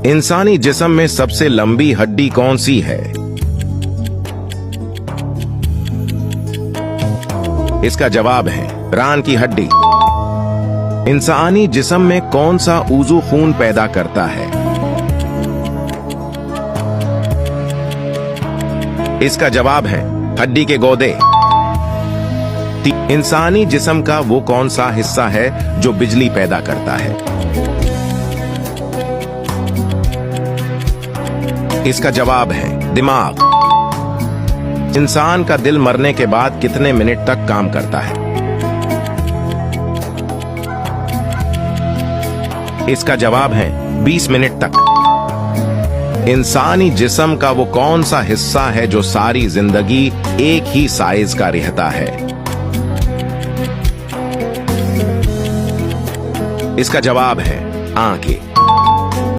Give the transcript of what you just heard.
इंसानी जिस्म में सबसे लंबी हड्डी कौन सी है? इसका जवाब है रान की हड्डी। इंसानी जिस्म में कौन सा उज़ू खून पैदा करता है? इसका जवाब है हड्डी के गौदे। इंसानी जिस्म का वो कौन सा हिस्सा है जो बिजली पैदा करता है? इसका जवाब है दिमाग। इंसान का दिल मरने के बाद कितने मिनट तक काम करता है? इसका जवाब है 20 मिनट तक। इंसानी जिस्म का वो कौन सा हिस्सा है जो सारी जिंदगी एक ही साइज का रहता है? इसका जवाब है आंखें।